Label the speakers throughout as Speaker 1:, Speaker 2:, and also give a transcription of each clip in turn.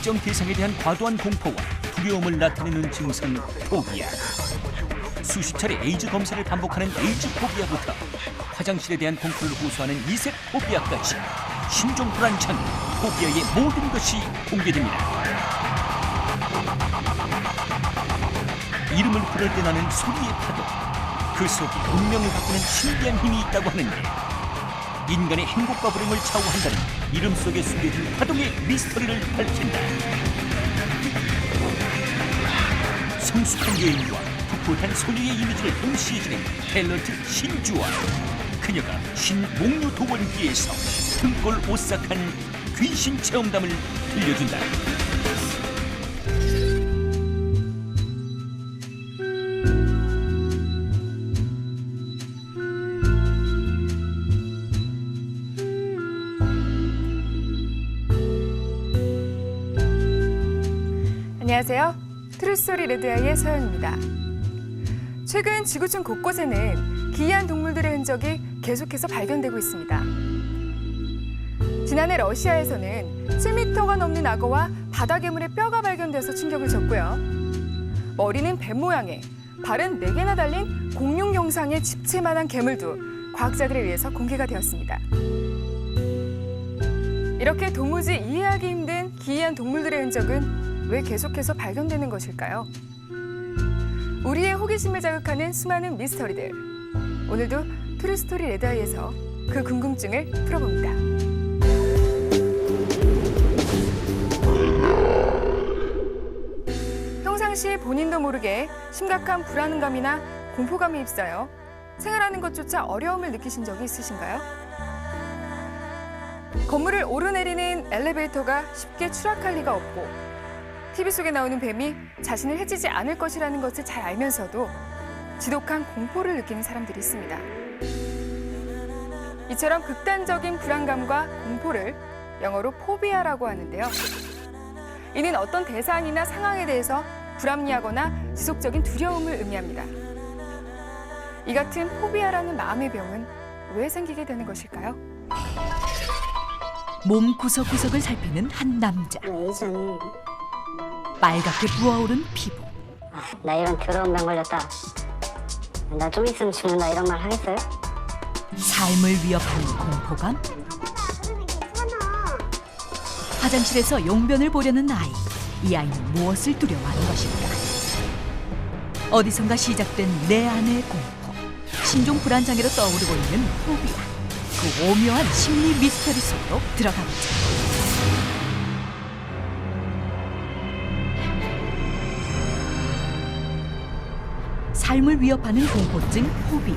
Speaker 1: 특정 대상에 대한 과도한 공포와 두려움을 나타내는 증상 포비아. 수십 차례 에이즈 검사를 반복하는 에이즈 포비아부터 화장실에 대한 공포를 호소하는 이색 포비아까지 신종 불안찬 포비아의 모든 것이 공개됩니다. 이름을 부를 때 나는 소리의 파도, 그 속에 운명을 바꾸는 신비한 힘이 있다고 하는데 인간의 행복과 불행을 좌우한다는 이름 속에 숨겨진 파동의 미스터리를 밝힌다. 성숙한 여인과 풋풋한 소녀의 이미지를 동시에 지닌 탤런트 신주와 그녀가 신목류 도원기에서 등골 오싹한 귀신 체험담을 들려준다.
Speaker 2: 안녕하세요. 트루스토리 레드아이의 서연입니다. 최근 지구촌 곳곳에는 기이한 동물들의 흔적이 계속해서 발견되고 있습니다. 지난해 러시아에서는 7m가 넘는 악어와 바다 괴물의 뼈가 발견되어서 충격을 줬고요. 머리는 뱀 모양의, 발은 4개나 달린 공룡 영상의 집채만한 괴물도 과학자들에 의해서 공개가 되었습니다. 이렇게 도무지 이해하기 힘든 기이한 동물들의 흔적은 왜 계속해서 발견되는 것일까요? 우리의 호기심을 자극하는 수많은 미스터리들. 오늘도 트루스토리 레드아이에서 그 궁금증을 풀어봅니다. 평상시 본인도 모르게 심각한 불안감이나 공포감이 휩싸여 생활하는 것조차 어려움을 느끼신 적이 있으신가요? 건물을 오르내리는 엘리베이터가 쉽게 추락할 리가 없고 TV 속에 나오는 뱀이 자신을 해치지 않을 것이라는 것을 잘 알면서도 지독한 공포를 느끼는 사람들이 있습니다. 이처럼 극단적인 불안감과 공포를 영어로 포비아라고 하는데요. 이는 어떤 대상이나 상황에 대해서 불합리하거나 지속적인 두려움을 의미합니다. 이 같은 포비아라는 마음의 병은 왜 생기게 되는 것일까요?
Speaker 3: 몸 구석구석을 살피는 한 남자.
Speaker 4: 예전에
Speaker 3: 빨갛게 부어오른 피부.
Speaker 4: 나 이런 더러운 병 걸렸다. 나 좀 있으면 죽는다 이런 말 하겠어요?
Speaker 3: 삶을 위협하는 공포감. 화장실에서 용변을 보려는 아이. 이 아이는 무엇을 두려워하는 것일까? 어디선가 시작된 내 안의 공포. 신종 불안장애로 떠오르고 있는 포비아. 그 오묘한 심리 미스터리 속으로 들어가보자. 삶을 위협하는 공포증 포비아.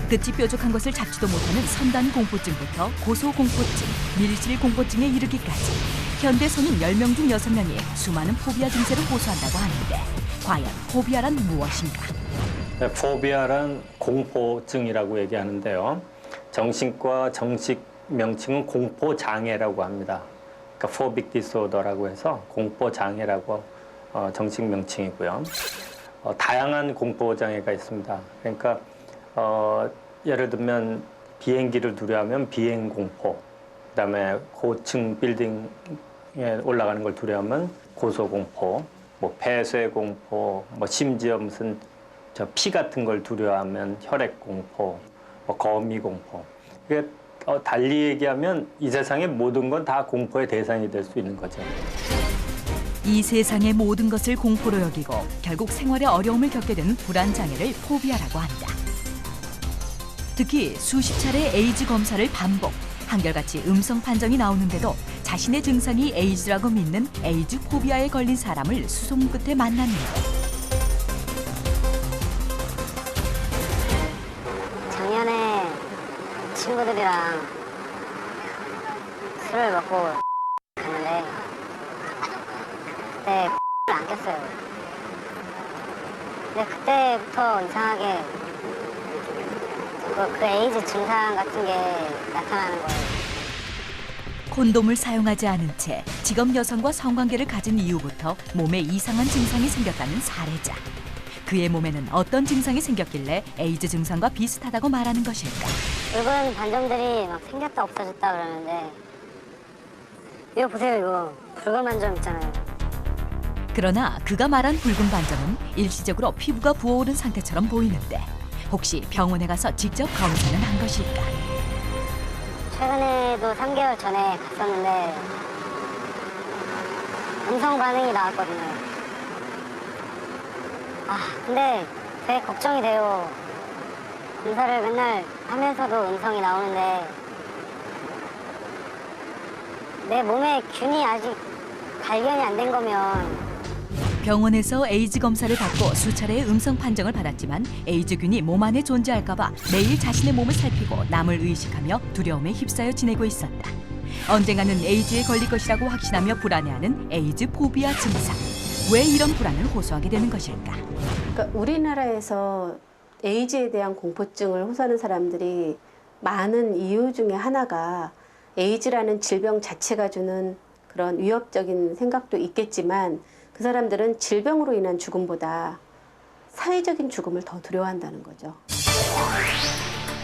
Speaker 3: 끝이 뾰족한 것을 잡지도 못하는 선단 공포증부터 고소 공포증, 밀실 공포증에 이르기까지 현대 성인 10명 중 6명이 수많은 포비아 증세를 호소한다고 하는데 과연 포비아란 무엇인가?
Speaker 5: 네, 포비아란 공포증이라고 얘기하는데요. 정신과 정식 명칭은 공포장애라고 합니다. 그러니까 포빅 디스오더라고 해서 공포장애라고 정식 명칭이고요. 다양한 공포장애가 있습니다. 그러니까 예를 들면 비행기를 두려워하면 비행공포, 그다음에 고층 빌딩에 올라가는 걸 두려워하면 고소공포, 뭐 폐쇄공포, 뭐 심지어 무슨 피 같은 걸 두려워하면 혈액공포, 뭐 거미공포. 그러니까 달리 얘기하면 이 세상의 모든 건 다 공포의 대상이 될 수 있는 거죠.
Speaker 3: 이 세상의 모든 것을 공포로 여기고 결국 생활에 어려움을 겪게 되는 불안장애를 포비아라고 한다. 특히 수십 차례 에이즈 검사를 반복, 한결같이 음성 판정이 나오는데도 자신의 증상이 에이즈라고 믿는 에이즈 포비아에 걸린 사람을 수소문 끝에 만났는데
Speaker 4: 작년에 친구들이랑 술을 먹고 갔는데 그때 안 꼈어요. 근데 그때부터 이상하게 그 에이즈 증상 같은 게 나타나는 거예요.
Speaker 3: 콘돔을 사용하지 않은 채 직업 여성과 성관계를 가진 이후부터 몸에 이상한 증상이 생겼다는 사례자. 그의 몸에는 어떤 증상이 생겼길래 에이즈 증상과 비슷하다고 말하는 것일까?
Speaker 4: 붉은 반점들이 막 생겼다 없어졌다 그러는데 이거 보세요, 이거. 붉은 반점 있잖아요.
Speaker 3: 그러나 그가 말한 붉은 반점은 일시적으로 피부가 부어오른 상태처럼 보이는데 혹시 병원에 가서 직접 검사는 한 것일까?
Speaker 4: 최근에도 3개월 전에 갔었는데 음성 반응이 나왔거든요. 근데 되게 걱정이 돼요. 검사를 맨날 하면서도 음성이 나오는데 내 몸에 균이 아직 발견이 안 된 거면
Speaker 3: 병원에서 에이즈 검사를 받고 수차례의 음성 판정을 받았지만 에이즈균이 몸 안에 존재할까봐 매일 자신의 몸을 살피고 남을 의식하며 두려움에 휩싸여 지내고 있었다. 언젠가는 에이즈에 걸릴 것이라고 확신하며 불안해하는 에이즈 포비아 증상. 왜 이런 불안을 호소하게 되는 것일까?
Speaker 6: 그러니까 우리나라에서 에이즈에 대한 공포증을 호소하는 사람들이 많은 이유 중에 하나가 에이즈라는 질병 자체가 주는 그런 위협적인 생각도 있겠지만 그 사람들은 질병으로 인한 죽음보다 사회적인 죽음을 더 두려워한다는 거죠.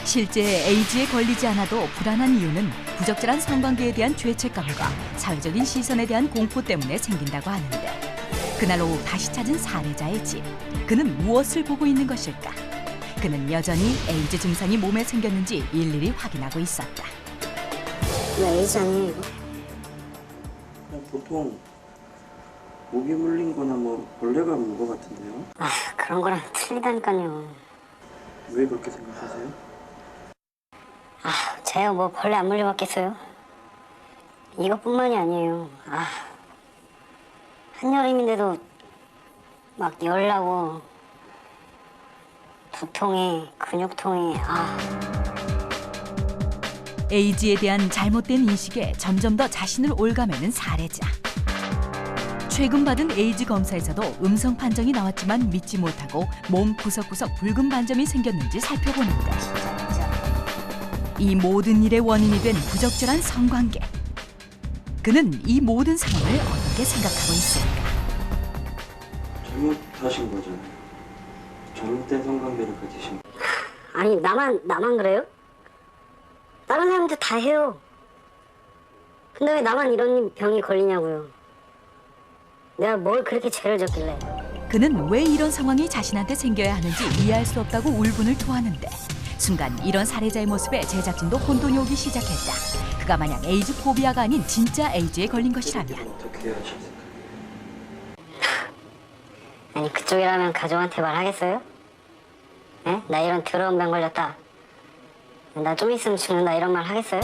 Speaker 3: 실제 에이즈에 걸리지 않아도 불안한 이유는 부적절한 성관계에 대한 죄책감과 사회적인 시선에 대한 공포 때문에 생긴다고 하는데 그날 오후 다시 찾은 사례자의 집. 그는 무엇을 보고 있는 것일까? 그는 여전히 에이즈 증상이 몸에 생겼는지 일일이 확인하고 있었다.
Speaker 4: 이거 에이즈 아니에요, 이거?
Speaker 7: 그냥 보통 모기 물린 거나 뭐 벌레가 물 것 같은데요?
Speaker 4: 그런 거랑 틀리다니까요.
Speaker 7: 왜 그렇게 생각하세요?
Speaker 4: 제가 뭐 벌레 안 물려봤겠어요? 이것뿐만이 아니에요. 한여름인데도 막 열나고 두통에 근육통에
Speaker 3: 에이즈에 대한 잘못된 인식에 점점 더 자신을 올가매는 사례자. 최근 받은 에이즈 검사에서도 음성 판정이 나왔지만 믿지 못하고 몸 구석구석 붉은 반점이 생겼는지 살펴보는데 이 모든 일의 원인이 된 부적절한 성관계. 그는 이 모든 상황을 어떻게 생각하고 있을까?
Speaker 7: 잘못하신 거잖아요. 잘못된 성관계를 가지신 거.
Speaker 4: 아니 나만 그래요? 다른 사람들 다 해요. 근데 왜 나만 이런 병이 걸리냐고요. 내가 뭘 그렇게 죄를 졌길래.
Speaker 3: 그는 왜 이런 상황이 자신한테 생겨야 하는지 이해할 수 없다고 울분을 토하는데 순간 이런 사례자의 모습에 제작진도 혼돈이 오기 시작했다. 그가 만약 에이즈 포비아가 아닌 진짜 에이즈에 걸린 것이라면
Speaker 7: 어떻게 하셨을까요?
Speaker 4: 아니 그쪽이라면 가족한테 말하겠어요? 에? 나 이런 더러운 병 걸렸다. 나 좀 있으면 죽는다 이런 말 하겠어요?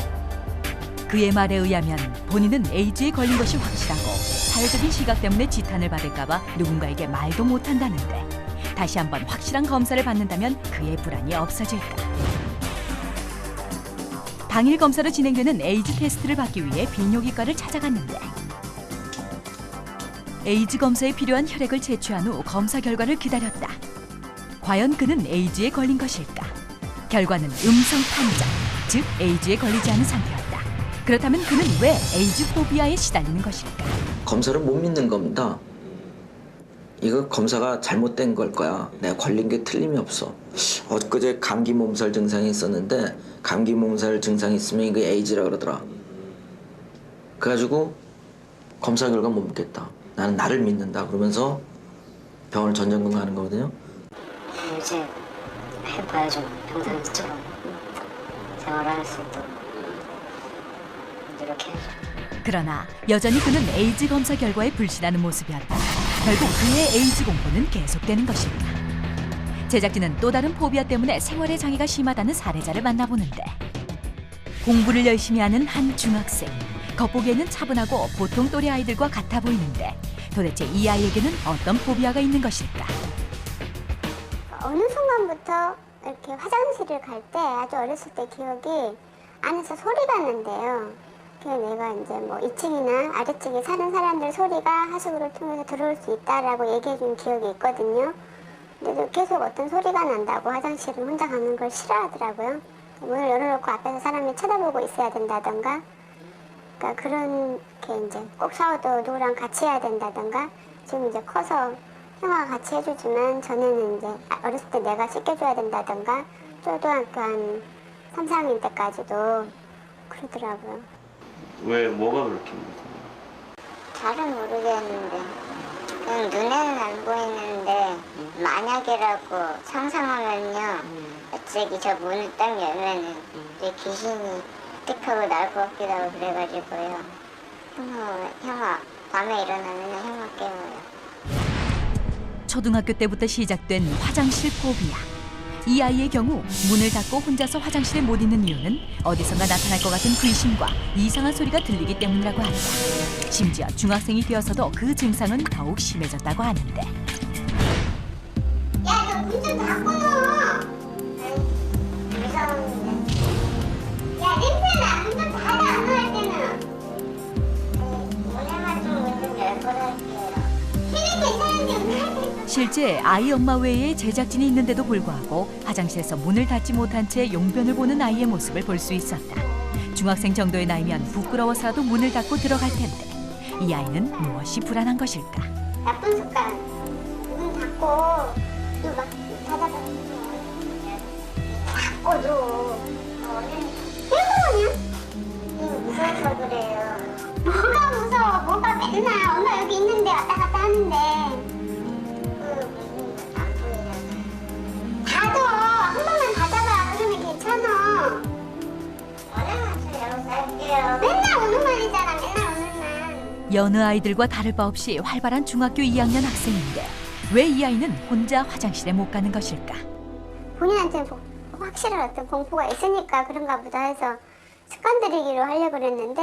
Speaker 3: 그의 말에 의하면 본인은 에이즈에 걸린 것이 확실하고 사회적인 시각 때문에 지탄을 받을까봐 누군가에게 말도 못한다는데 다시 한번 확실한 검사를 받는다면 그의 불안이 없어질까? 당일 검사로 진행되는 에이즈 테스트를 받기 위해 비뇨기과를 찾아갔는데 에이즈 검사에 필요한 혈액을 채취한 후 검사 결과를 기다렸다. 과연 그는 에이즈에 걸린 것일까? 결과는 음성 판정, 즉 에이즈에 걸리지 않은 상태였다. 그렇다면 그는 왜 에이즈 포비아에 시달리는 것일까?
Speaker 8: 검사를 못 믿는 겁니다. 이거 검사가 잘못된 걸 거야. 내가 걸린 게 틀림이 없어. 엊그제 감기 몸살 증상이 있었는데 감기 몸살 증상이 있으면 이거 에이즈라 그러더라. 그래가지고 검사 결과 못 믿겠다. 나는 나를 믿는다. 그러면서 병원을 전전긍긍 하는 거거든요.
Speaker 4: 이제 해봐야죠. 평상시처럼 생활을 할 수 있도록 이렇게.
Speaker 3: 그러나 여전히 그는 에이즈 검사 결과에 불신하는 모습이었다. 결국 그의 에이즈 공포는 계속되는 것일까? 제작진은 또 다른 포비아 때문에 생활에 장애가 심하다는 사례자를 만나보는데 공부를 열심히 하는 한 중학생. 겉보기에는 차분하고 보통 또래 아이들과 같아 보이는데 도대체 이 아이에게는 어떤 포비아가 있는 것일까?
Speaker 9: 어느 순간부터 이렇게 화장실을 갈 때 아주 어렸을 때 기억이 안에서 소리가 난대요. 그래서 내가 이제 뭐 2층이나 아래층에 사는 사람들 소리가 하수구를 통해서 들어올 수 있다라고 얘기해준 기억이 있거든요. 근데 계속 어떤 소리가 난다고 화장실을 혼자 가는 걸 싫어하더라고요. 문을 열어놓고 앞에서 사람이 쳐다보고 있어야 된다던가, 그러니까 그렇게 이제 꼭 샤워도 누구랑 같이 해야 된다던가. 지금 이제 커서 형아가 같이 해주지만 전에는 이제 어렸을 때 내가 씻겨줘야 된다던가, 초등학교 한 3, 4학년 때까지도 그러더라고요.
Speaker 7: 왜 뭐가 그렇게 힘드세요?
Speaker 9: 잘은 모르겠는데 그냥 눈에는 안 보이는데 만약이라고 상상하면요 갑자기 저 문을 딱 열면은 이제 귀신이 뜩 하고 날 것 같기도 하고 그래가지고요 형아 밤에 일어나면 형아 깨워요.
Speaker 3: 초등학교 때부터 시작된 화장실 포비아. 이 아이의 경우 문을 닫고 혼자서 화장실에 못 있는 이유는 어디선가 나타날 것 같은 귀신과 이상한 소리가 들리기 때문이라고 한다. 심지어 중학생이 되어서도 그 증상은 더욱 심해졌다고 하는데.
Speaker 9: 야, 너 문 좀 닫고 넣어. 무서운데. 야, 냄새나. 문 좀 닫아. 안 넣을 때는. 문에만 좀 문 좀 열고 할게요. 피는 괜찮은데
Speaker 3: 실제 아이 엄마 외에 제작진이 있는데도 불구하고 화장실에서 문을 닫지 못한 채 용변을 보는 아이의 모습을 볼 수 있었다. 중학생 정도의 나이면 부끄러워서라도 문을 닫고 들어갈 텐데 이 아이는 무엇이 불안한 것일까?
Speaker 9: 나쁜 습관. 문 닫고 또 막 닫아봐. 닫고 줘. 왜 그러냐? 무서워서 그래요. 뭐가 무서워? 뭐가 맨날 엄마 여기 있는데 왔다 갔다 하는데. 닫어. 한 번만 닫아봐. 그러면 괜찮아. 맨날 오는 말이잖아. 맨날 오는 말.
Speaker 3: 여느 아이들과 다를 바 없이 활발한 중학교 2학년 학생인데 왜 이 아이는 혼자 화장실에 못 가는 것일까?
Speaker 9: 본인한테 확실한 어떤 공포가 있으니까 그런가 보다 해서 습관 들이기로 하려고 그랬는데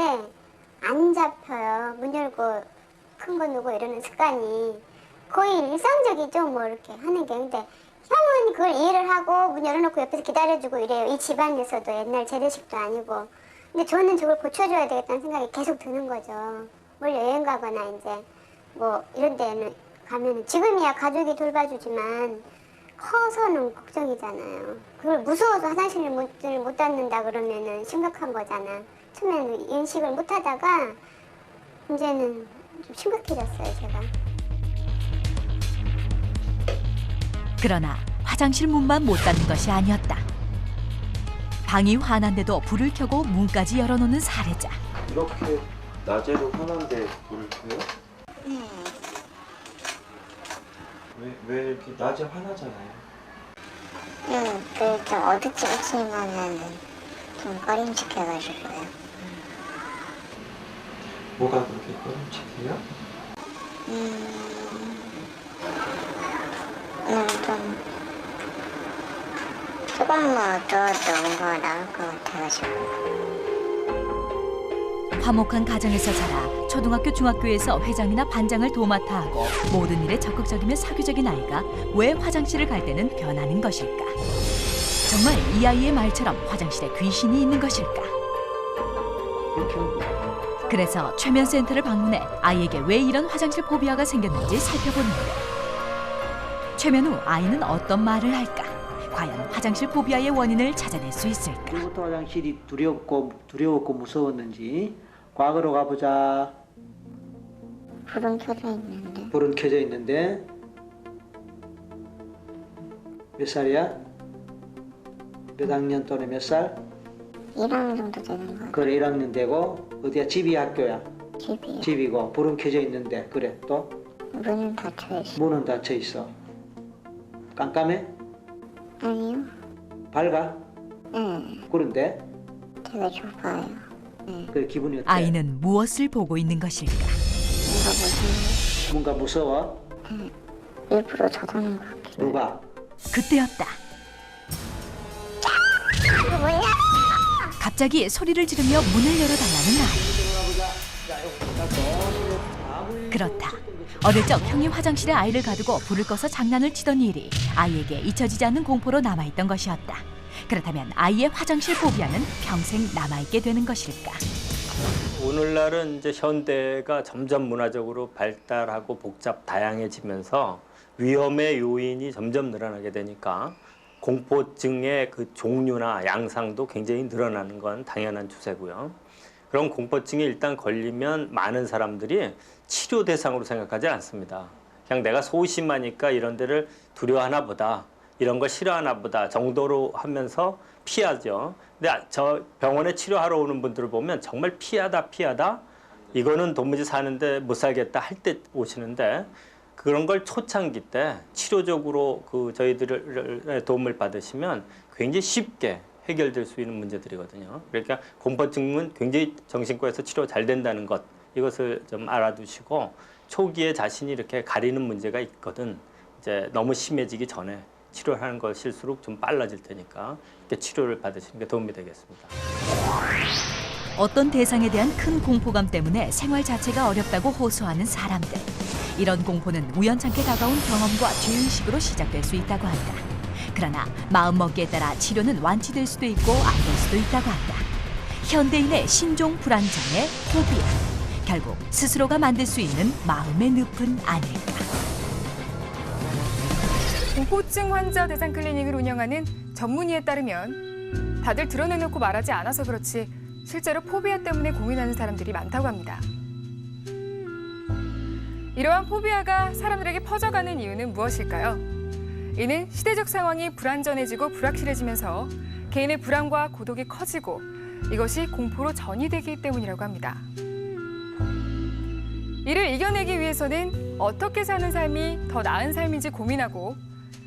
Speaker 9: 안 잡혀요. 문 열고 큰 거 누고 이러는 습관이 거의 일상적이죠. 뭐 이렇게 하는 게. 근데 형은 그걸 이해를 하고 문 열어놓고 옆에서 기다려주고 이래요. 이 집안에서도 옛날 재래식도 아니고. 근데 저는 저걸 고쳐줘야 되겠다는 생각이 계속 드는 거죠. 뭘 여행 가거나 이제 뭐 이런 데는 가면은 지금이야 가족이 돌봐주지만 커서는 걱정이잖아요. 그걸 무서워서 화장실을 못 닫는다 그러면은 심각한 거잖아. 처음에는 인식을 못 하다가 이제는 좀 심각해졌어요, 제가.
Speaker 3: 그러나 화장실 문만 못 닫는 것이 아니었다. 방이 환한데도 불을 켜고 문까지 열어놓는 사례자.
Speaker 7: 이렇게 낮에도 화난데 불을 켜요?
Speaker 9: 네.
Speaker 7: 왜 이렇게 낮에 화나잖아요?
Speaker 9: 좀 어두침침하면 좀 꺼림칙해가지고요.
Speaker 7: 뭐가 그렇게 꺼림칙해요?
Speaker 9: 좀 조금만 어두워도 뭔가 나올 것 같아가지고.
Speaker 3: 화목한 가정에서 자라 초등학교, 중학교에서 회장이나 반장을 도맡아 하고 모든 일에 적극적이며 사교적인 아이가 왜 화장실을 갈 때는 변하는 것일까? 정말 이 아이의 말처럼 화장실에 귀신이 있는 것일까? 그래서 최면센터를 방문해 아이에게 왜 이런 화장실 포비아가 생겼는지 살펴보는데 최면 후 아이는 어떤 말을 할까? 과연 화장실 포비아의 원인을 찾아낼 수 있을까?
Speaker 10: 그부터 화장실이 두려웠고 무서웠는지 과거로 가보자.
Speaker 9: 불은 켜져 있는데.
Speaker 10: 불은 켜져 있는데 몇 살이야? 몇 학년 또는 몇 살?
Speaker 9: 1학년 정도 되는 것 같아요.
Speaker 10: 그래 1학년 되고 어디야? 집이 학교야?
Speaker 9: 집이요.
Speaker 10: 집이고 불은 켜져 있는데 그래 또?
Speaker 9: 문은 닫혀 있어요.
Speaker 10: 문은 닫혀 있어. 깜깜해?
Speaker 9: 아니요.
Speaker 10: 밝아?
Speaker 9: 네.
Speaker 10: 그런데
Speaker 9: 되게 좁아요. 네.
Speaker 10: 그래 기분이 어때?
Speaker 3: 아이는 무엇을 보고 있는 것일까?
Speaker 9: 뭔가 무서워요.
Speaker 10: 뭔가 무서워?
Speaker 9: 일부러 저러는 것 같기도 해요.
Speaker 10: 누가?
Speaker 3: 그때였다.
Speaker 9: 이거 뭐냐?
Speaker 3: 갑자기 소리를 지르며 문을 열어달라는 아이. 그렇다. 어릴 적 형이 화장실에 아이를 가두고 불을 꺼서 장난을 치던 일이 아이에게 잊혀지지 않는 공포로 남아있던 것이었다. 그렇다면 아이의 화장실 포비아는 평생 남아있게 되는 것일까?
Speaker 5: 오늘날은 이제 현대가 점점 문화적으로 발달하고 다양해지면서 위험의 요인이 점점 늘어나게 되니까 공포증의 그 종류나 양상도 굉장히 늘어나는 건 당연한 추세고요. 그런 공포증에 일단 걸리면 많은 사람들이 치료 대상으로 생각하지 않습니다. 그냥 내가 소심하니까 이런 데를 두려워하나 보다, 이런 걸 싫어하나 보다 정도로 하면서 피하죠. 근데 저 병원에 치료하러 오는 분들을 보면 정말 피하다 이거는 도무지 사는데 못 살겠다 할 때 오시는데 그런 걸 초창기 때 치료적으로 저희들의 도움을 받으시면 굉장히 쉽게 해결될 수 있는 문제들이거든요. 그러니까 공포증은 굉장히 정신과에서 치료 잘 된다는 것, 이것을 좀 알아두시고 초기에 자신이 이렇게 가리는 문제가 있거든. 이제 너무 심해지기 전에 치료하는 것일수록 좀 빨라질 테니까 이렇게 치료를 받으시는 게 도움이 되겠습니다.
Speaker 3: 어떤 대상에 대한 큰 공포감 때문에 생활 자체가 어렵다고 호소하는 사람들. 이런 공포는 우연찮게 다가온 경험과 죄의식으로 시작될 수 있다고 한다. 그러나 마음먹기에 따라 치료는 완치될 수도 있고 안 될 수도 있다고 한다. 현대인의 신종 불안장애 포비아. 결국 스스로가 만들 수 있는 마음의 늪은 아닐까.
Speaker 2: 공포증 환자 대상 클리닉을 운영하는 전문의에 따르면 다들 드러내놓고 말하지 않아서 그렇지 실제로 포비아 때문에 고민하는 사람들이 많다고 합니다. 이러한 포비아가 사람들에게 퍼져가는 이유는 무엇일까요? 이는 시대적 상황이 불안전해지고 불확실해지면서 개인의 불안과 고독이 커지고 이것이 공포로 전이되기 때문이라고 합니다. 이를 이겨내기 위해서는 어떻게 사는 삶이 더 나은 삶인지 고민하고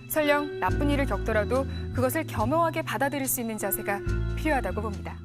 Speaker 2: 설령 나쁜 일을 겪더라도 그것을 겸허하게 받아들일 수 있는 자세가 필요하다고 봅니다.